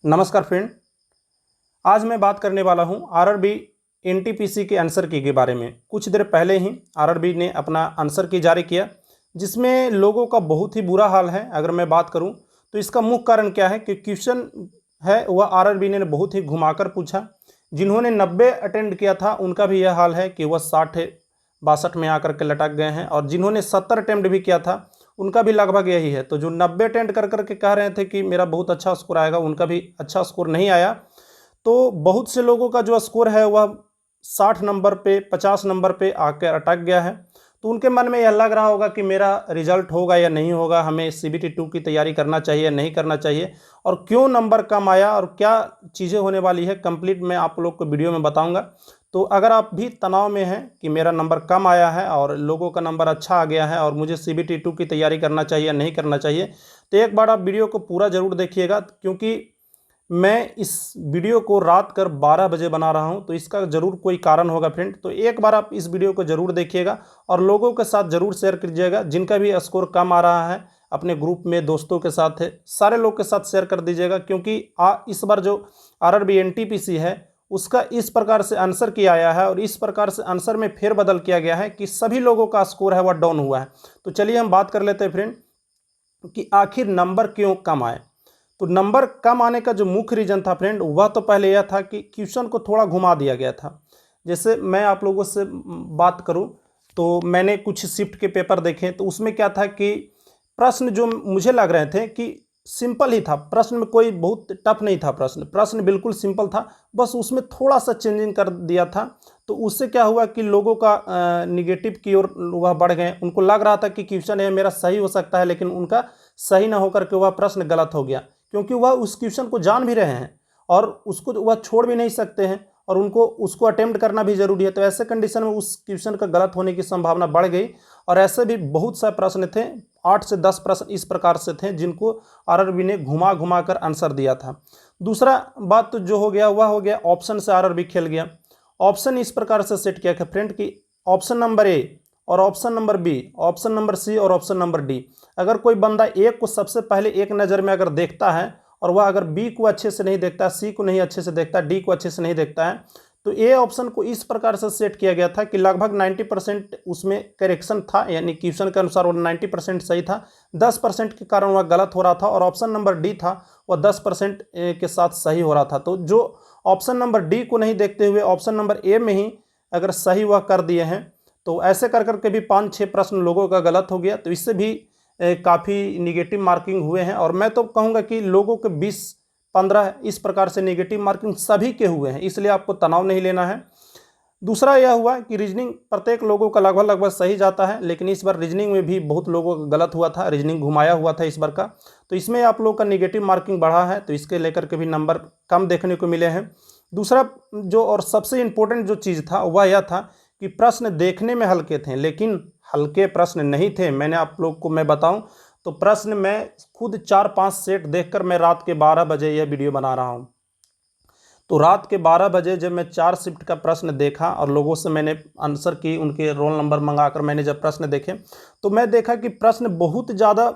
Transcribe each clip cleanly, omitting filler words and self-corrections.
नमस्कार फ्रेंड। आज मैं बात करने वाला हूं आरआरबी एनटीपीसी के आंसर की के बारे में। कुछ देर पहले ही आरआरबी ने अपना आंसर की जारी किया, जिसमें लोगों का बहुत ही बुरा हाल है। अगर मैं बात करूं तो इसका मुख्य कारण क्या है कि क्वेश्चन है वह आरआरबी ने बहुत ही घुमाकर पूछा। जिन्होंने 90 अटेंड किया था उनका भी यह हाल है कि वह 60-62 में आकर के लटक गए हैं, और जिन्होंने 70 अटेम्प्ट भी किया था उनका भी लगभग यही है। तो जो 90 अटेम्प्ट कर करके कह रहे थे कि मेरा बहुत अच्छा स्कोर आएगा, उनका भी अच्छा स्कोर नहीं आया। तो बहुत से लोगों का जो स्कोर है वह 60 नंबर पे 50 नंबर पे आकर अटक गया है। तो उनके मन में यह लग रहा होगा कि मेरा रिजल्ट होगा या नहीं होगा, हमें CBT 2 की तैयारी करना चाहिए या नहीं करना चाहिए, और क्यों नंबर कम आया और क्या चीज़ें होने वाली है कंप्लीट मैं आप लोग को वीडियो में बताऊंगा। तो अगर आप भी तनाव में हैं कि मेरा नंबर कम आया है और लोगों का नंबर अच्छा आ गया है और मुझे CBT 2 की तैयारी करना चाहिए या नहीं करना चाहिए, तो एक बार आप वीडियो को पूरा ज़रूर देखिएगा, क्योंकि मैं इस वीडियो को रात कर 12 बजे बना रहा हूं। तो इसका ज़रूर कोई कारण होगा फ्रेंड। तो एक बार आप इस वीडियो को ज़रूर देखिएगा और लोगों के साथ ज़रूर शेयर कीजिएगा। जिनका भी स्कोर कम आ रहा है अपने ग्रुप में, दोस्तों के साथ है, सारे लोग के साथ शेयर कर दीजिएगा, क्योंकि इस बार जो आरआरबी एनटीपीसी है उसका इस प्रकार से आंसर किया आया है और इस प्रकार से आंसर में फेरबदल किया गया है कि सभी लोगों का स्कोर है वह डाउन हुआ है। तो चलिए हम बात कर लेते हैं फ्रेंड कि आखिर नंबर क्यों कम आए। तो नंबर कम आने का जो मुख्य रीज़न था फ्रेंड, वह तो पहले यह था कि क्वेश्चन को थोड़ा घुमा दिया गया था। जैसे मैं आप लोगों से बात करूं तो मैंने कुछ शिफ्ट के पेपर देखे, तो उसमें क्या था कि प्रश्न जो मुझे लग रहे थे कि सिंपल ही था, प्रश्न में कोई बहुत टफ नहीं था। प्रश्न बिल्कुल सिंपल था, बस उसमें थोड़ा सा चेंजिंग कर दिया था। तो उससे क्या हुआ कि लोगों का निगेटिव की ओर वह बढ़ गए। उनको लग रहा था कि क्वेश्चन है मेरा सही हो सकता है, लेकिन उनका सही ना होकर के वह प्रश्न गलत हो गया, क्योंकि वह उस क्वेश्चन को जान भी रहे हैं और उसको वह छोड़ भी नहीं सकते हैं, और उनको उसको अटेम्प्ट करना भी जरूरी है। तो ऐसे कंडीशन में उस क्वेश्चन का गलत होने की संभावना बढ़ गई। और ऐसे भी बहुत सारे प्रश्न थे, 8 से 10 प्रश्न इस प्रकार से थे जिनको आरआरबी ने घुमा घुमा कर आंसर दिया था। दूसरा बात तो जो हो गया वह हो गया ऑप्शन से आरआरबी खेल गया। ऑप्शन इस प्रकार से सेट किया फ्रेंड कि ऑप्शन नंबर ए और option number B, option number C और ऑप्शन नंबर डी। अगर कोई बंदा ए को सबसे पहले एक नज़र में अगर देखता है और वह अगर बी को अच्छे से नहीं देखता, सी को नहीं अच्छे से देखता, डी को अच्छे से नहीं देखता है, तो ए ऑप्शन को इस प्रकार से सेट किया गया था कि लगभग 90% उसमें करेक्शन था, यानी क्वेश्चन के अनुसार वो 90% सही था, 10% के कारण वह गलत हो रहा था। और ऑप्शन नंबर डी था वह 10% के साथ सही हो रहा था। तो जो ऑप्शन नंबर डी को नहीं देखते हुए ऑप्शन नंबर ए में ही अगर सही वह कर दिए हैं, तो ऐसे कर करके भी 5-6 प्रश्न लोगों का गलत हो गया। तो इससे भी काफ़ी निगेटिव मार्किंग हुए हैं, और मैं तो कहूँगा कि लोगों के 20-15 इस प्रकार से निगेटिव मार्किंग सभी के हुए हैं, इसलिए आपको तनाव नहीं लेना है। दूसरा यह हुआ कि रीजनिंग प्रत्येक लोगों का लगभग सही जाता है, लेकिन इस बार रीजनिंग में भी बहुत लोगों का गलत हुआ था, रीजनिंग घुमाया हुआ था इस बार का। तो इसमें आप लोगों का निगेटिव मार्किंग बढ़ा है, तो इसके लेकर के भी नंबर कम देखने को मिले हैं। दूसरा जो और सबसे इम्पोर्टेंट जो चीज़ था वह यह था कि प्रश्न देखने में हल्के थे, लेकिन हल्के प्रश्न नहीं थे। मैंने आप लोग को मैं बताऊं तो प्रश्न मैं खुद 4-5 सेट देखकर मैं रात के 12 बजे यह वीडियो बना रहा हूं। तो रात के 12 बजे जब मैं 4 शिफ्ट का प्रश्न देखा और लोगों से मैंने आंसर की, उनके रोल नंबर मंगाकर मैंने जब प्रश्न देखे, तो मैं देखा कि प्रश्न बहुत ज़्यादा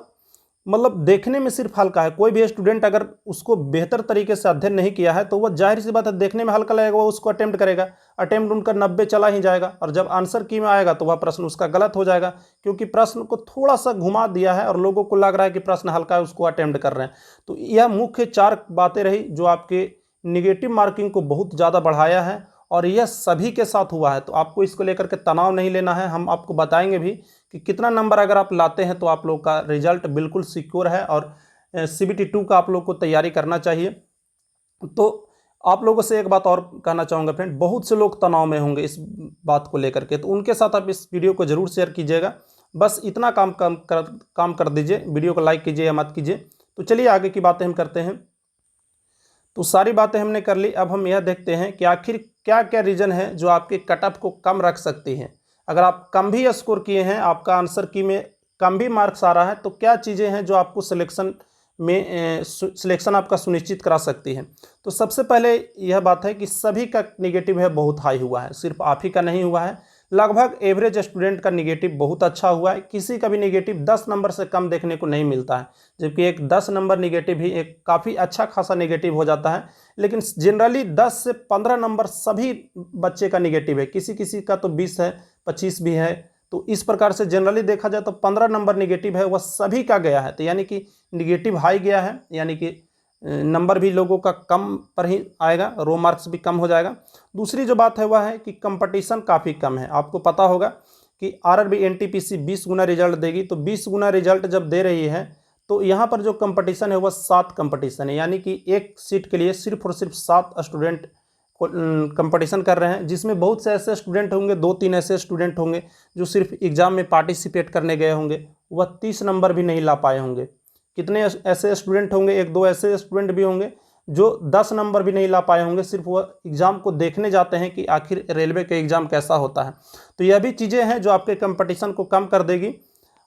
मतलब देखने में सिर्फ हल्का है। कोई भी स्टूडेंट अगर उसको बेहतर तरीके से अध्ययन नहीं किया है तो वह जाहिर सी बात है देखने में हल्का लगेगा, वो उसको अटेम्प्ट करेगा, अटेम्प्ट उनका 90 चला ही जाएगा, और जब आंसर की में आएगा तो वह प्रश्न उसका गलत हो जाएगा, क्योंकि प्रश्न को थोड़ा सा घुमा दिया है और लोगों को लग रहा है कि प्रश्न हल्का है, उसको अटेम्प्ट कर रहे हैं। तो यह मुख्य 4 बातें रही जो आपके निगेटिव मार्किंग को बहुत ज़्यादा बढ़ाया है, और यह सभी के साथ हुआ है। तो आपको इसको लेकर के तनाव नहीं लेना है। हम आपको बताएंगे भी कि कितना नंबर अगर आप लाते हैं तो आप लोग का रिजल्ट बिल्कुल सिक्योर है, और CBT 2 का आप लोग को तैयारी करना चाहिए। तो आप लोगों से एक बात और कहना चाहूँगा फ्रेंड, बहुत से लोग तनाव में होंगे इस बात को लेकर के, तो उनके साथ आप इस वीडियो को ज़रूर शेयर कीजिएगा। बस इतना काम कर दीजिए, वीडियो को लाइक कीजिए या मत कीजिए। तो चलिए आगे की बातें हम करते हैं। तो सारी बातें हमने कर ली, अब हम यह देखते हैं कि आखिर क्या क्या रीज़न है जो आपके कट ऑफ को कम रख सकती हैं। अगर आप कम भी स्कोर किए हैं, आपका आंसर की में कम भी मार्क्स आ रहा है, तो क्या चीज़ें हैं जो आपको सिलेक्शन आपका सुनिश्चित करा सकती है। तो सबसे पहले यह बात है कि सभी का निगेटिव है बहुत हाई हुआ है, सिर्फ आप ही का नहीं हुआ है, लगभग एवरेज स्टूडेंट का निगेटिव बहुत अच्छा हुआ है। किसी का भी निगेटिव 10 नंबर से कम देखने को नहीं मिलता है, जबकि एक 10 नंबर निगेटिव ही एक काफ़ी अच्छा खासा निगेटिव हो जाता है। लेकिन जनरली 10 से 15 नंबर सभी बच्चे का निगेटिव है, किसी किसी का तो 20 है, 25 भी है। तो इस प्रकार से जनरली देखा जाए तो 15 नंबर निगेटिव है वह सभी का गया है। तो यानी कि निगेटिव हाई गया है, यानी कि नंबर भी लोगों का कम पर ही आएगा, रो मार्क्स भी कम हो जाएगा। दूसरी जो बात है वह है कि कंपटीशन काफ़ी कम है। आपको पता होगा कि आरआरबी एनटीपीसी 20 गुना रिजल्ट देगी, तो 20 गुना रिजल्ट जब दे रही है तो यहाँ पर जो कंपटीशन है वह 7 कंपटीशन है, यानी कि एक सीट के लिए सिर्फ और सिर्फ 7 स्टूडेंट कंपटीशन कर रहे हैं, जिसमें बहुत से ऐसे स्टूडेंट होंगे, 2-3 ऐसे स्टूडेंट होंगे जो सिर्फ एग्ज़ाम में पार्टिसिपेट करने गए होंगे, वह 30 नंबर भी नहीं ला पाए होंगे। कितने ऐसे स्टूडेंट होंगे, 1-2 ऐसे स्टूडेंट भी होंगे जो 10 नंबर भी नहीं ला पाए होंगे, सिर्फ वह एग्ज़ाम को देखने जाते हैं कि आखिर रेलवे का एग्ज़ाम कैसा होता है। तो यह भी चीज़ें हैं जो आपके कंपटीशन को कम कर देगी।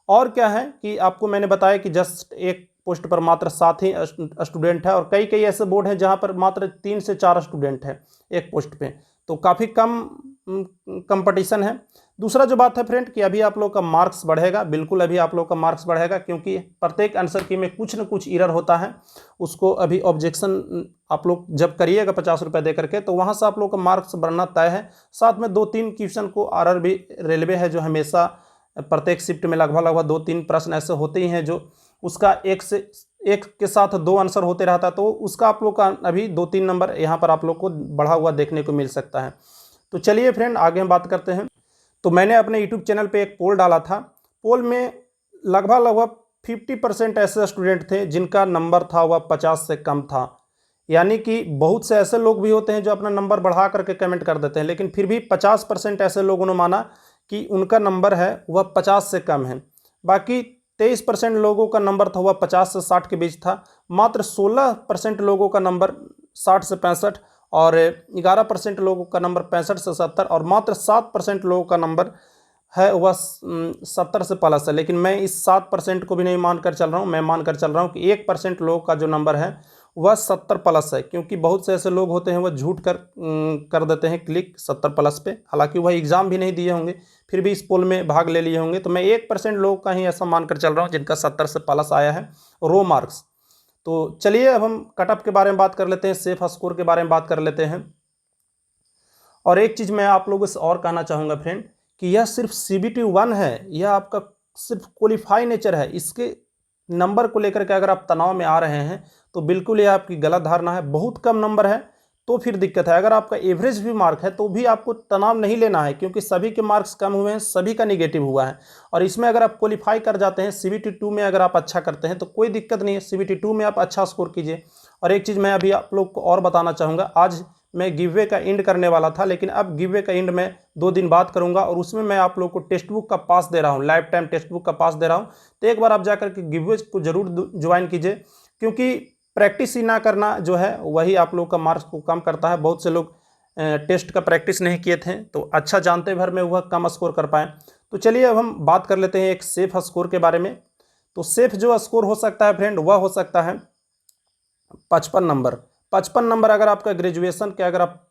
और क्या है कि आपको मैंने बताया कि जस्ट एक पोस्ट पर मात्र 7 ही स्टूडेंट है, और कई कई ऐसे बोर्ड हैं जहाँ पर मात्र 3 से 4 स्टूडेंट है एक पोस्ट पे, तो काफ़ी कम कंपटीशन है। दूसरा जो बात है फ्रेंड कि अभी आप लोग का मार्क्स बढ़ेगा, बिल्कुल अभी आप लोग का मार्क्स बढ़ेगा, क्योंकि प्रत्येक आंसर की में कुछ न कुछ एरर होता है। उसको अभी ऑब्जेक्शन आप लोग जब करिएगा 50 रुपये दे करके, तो वहाँ से आप लोग का मार्क्स बढ़ना तय है। साथ में 2-3 क्वेश्चन को आरआरबी रेलवे है जो हमेशा प्रत्येक शिफ्ट में लगभग 2-3 प्रश्न ऐसे होते ही हैं जो उसका एक के साथ 2 आंसर होते रहता है, तो उसका आप लोग का अभी 2-3 नंबर यहाँ पर आप लोग को बढ़ा हुआ देखने को मिल सकता है। तो चलिए फ्रेंड आगे हम बात करते हैं। तो मैंने अपने यूट्यूब चैनल पे एक पोल डाला था। पोल में लगभग 50% ऐसे स्टूडेंट थे जिनका नंबर था वह 50 से कम था। यानी कि बहुत से ऐसे लोग भी होते हैं जो अपना नंबर बढ़ा करके कमेंट कर देते हैं, लेकिन फिर भी 50% ऐसे लोगों ने माना कि उनका नंबर है वह 50 से कम है। बाकी 23% लोगों का नंबर था वह 50 से 60 के बीच था। मात्र 16% लोगों का नंबर 60 से 65, और 11% लोगों का नंबर 65 से 70, और मात्र 7% लोगों का नंबर है वह 70 से प्लस है। लेकिन मैं इस 7% को भी नहीं मानकर चल रहा हूँ, मैं मानकर चल रहा हूँ कि 1% लोगों का जो नंबर है वह 70 प्लस है, क्योंकि बहुत से ऐसे लोग होते हैं वह झूठ कर देते हैं क्लिक 70 प्लस पे, हालांकि वह एग्ज़ाम भी नहीं दिए होंगे फिर भी इस पोल में भाग ले लिए होंगे। तो मैं 1% लोगों का ही ऐसा मानकर चल रहा हूँ जिनका 70 से प्लस आया है रो मार्क्स। तो चलिए अब हम कटअप के बारे में बात कर लेते हैं, सेफ स्कोर के बारे में बात कर लेते हैं। और एक चीज़ मैं आप लोगों से और कहना चाहूँगा फ्रेंड कि यह सिर्फ CBT 1 है, यह आपका सिर्फ क्वालिफाई नेचर है। इसके नंबर को लेकर के अगर आप तनाव में आ रहे हैं तो बिल्कुल यह आपकी गलत धारणा है। बहुत कम नंबर है तो फिर दिक्कत है। अगर आपका एवरेज भी मार्क है तो भी आपको तनाव नहीं लेना है, क्योंकि सभी के मार्क्स कम हुए हैं, सभी का निगेटिव हुआ है। और इसमें अगर आप क्वालिफाई कर जाते हैं CBT 2 में, अगर आप अच्छा करते हैं तो कोई दिक्कत नहीं है, CBT 2 में आप अच्छा स्कोर कीजिए। और एक चीज़ मैं अभी आप लोग को और बताना चाहूँगा, आज मैं गिववे का एंड करने वाला था, लेकिन अब गिववे का एंड मैं 2 दिन बाद करूंगा, और उसमें मैं आप लोग को टेक्स्ट बुक का पास दे रहा हूं, लाइफ टाइम टेक्स्ट बुक का पास दे रहा हूं। तो एक बार आप जाकर के गिववे को जरूर ज्वाइन कीजिए, क्योंकि प्रैक्टिस ही ना करना जो है वही आप लोग का मार्क्स को कम करता है। बहुत से लोग टेस्ट का प्रैक्टिस नहीं किए थे तो अच्छा जानते भर में वह कम स्कोर कर पाए। तो चलिए अब हम बात कर लेते हैं एक सेफ स्कोर के बारे में। तो सेफ जो स्कोर हो सकता है फ्रेंड वह हो सकता है 55 नंबर। 55 नंबर अगर आपका ग्रेजुएशन के अगर आप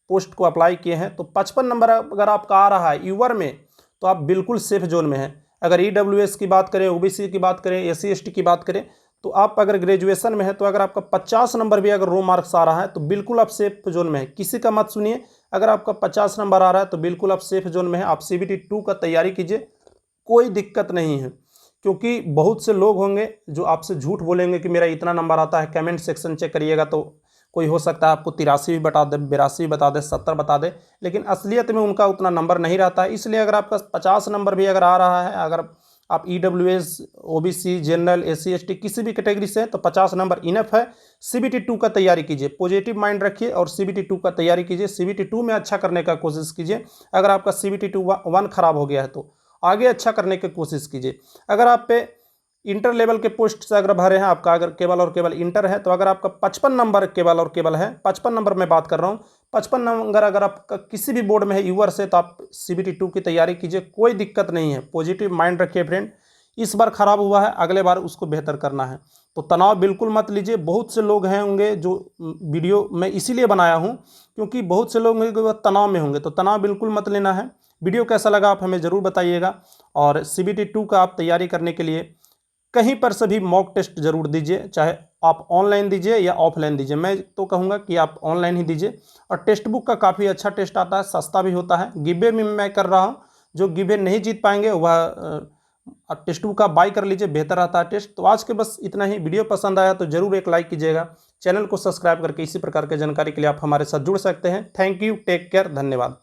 पोस्ट को अप्लाई किए हैं तो 55 नंबर अगर आपका आ रहा है यूवर में तो आप बिल्कुल सेफ जोन में हैं। अगर EWS की बात करें, OBC की बात करें, SC ST की बात करें, तो आप अगर ग्रेजुएशन में है तो अगर आपका 50 नंबर भी अगर रो मार्क्स आ रहा है तो बिल्कुल आप सेफ जोन में है। किसी का मत सुनिए, अगर आपका 50 नंबर आ रहा है तो बिल्कुल आप सेफ जोन में है। आप CBT 2 का तैयारी कीजिए, कोई दिक्कत नहीं है। क्योंकि बहुत से लोग होंगे जो आपसे झूठ बोलेंगे कि मेरा इतना नंबर आता है। कमेंट सेक्शन चेक करिएगा तो कोई हो सकता है आपको 83 भी बता दे, 82 बता दे, 70 बता दे, लेकिन असलियत में उनका उतना नंबर नहीं रहता है। इसलिए अगर आपका 50 नंबर भी अगर आ रहा है, अगर आप EWS, OBC, general, SC ST किसी भी कैटेगरी से हैं तो 50 नंबर इनफ है। CBT 2 का तैयारी कीजिए, पॉजिटिव माइंड रखिए और CBT 2 का तैयारी कीजिए। CBT 2 में अच्छा करने का कोशिश कीजिए। अगर आपका CBT 1 खराब हो गया है तो आगे अच्छा करने की कोशिश कीजिए। अगर आप पे इंटर लेवल के पोस्ट से अगर भरे हैं, आपका अगर केवल और केवल इंटर है, तो अगर आपका 55 नंबर केवल और केवल है, 55 नंबर मैं बात कर रहा हूँ, 55 नंबर अगर आपका किसी भी बोर्ड में है यूवर से, तो आप CBT 2 की तैयारी कीजिए, कोई दिक्कत नहीं है। पॉजिटिव माइंड रखिए फ्रेंड, इस बार खराब हुआ है, अगले बार उसको बेहतर करना है। तो तनाव बिल्कुल मत लीजिए। बहुत से लोग हैं होंगे जो वीडियो मैं इसीलिए बनाया हूँ क्योंकि बहुत से लोग होंगे वो तनाव में होंगे, तो तनाव बिल्कुल मत लेना है। वीडियो कैसा लगा आप हमें ज़रूर बताइएगा। और CBT 2 का आप तैयारी करने के लिए कहीं पर से भी मॉक टेस्ट जरूर दीजिए, चाहे आप ऑनलाइन दीजिए या ऑफलाइन दीजिए। मैं तो कहूँगा कि आप ऑनलाइन ही दीजिए। और टेक्स्ट बुक का काफ़ी अच्छा टेस्ट आता है, सस्ता भी होता है। गिवे में मैं कर रहा हूँ, जो गिवे नहीं जीत पाएंगे वह टेक्स्ट बुक का बाय कर लीजिए, बेहतर रहता है टेस्ट। तो आज के बस इतना ही। वीडियो पसंद आया तो जरूर एक लाइक कीजिएगा। चैनल को सब्सक्राइब करके इसी प्रकार की जानकारी के लिए आप हमारे साथ जुड़ सकते हैं। थैंक यू, टेक केयर, धन्यवाद।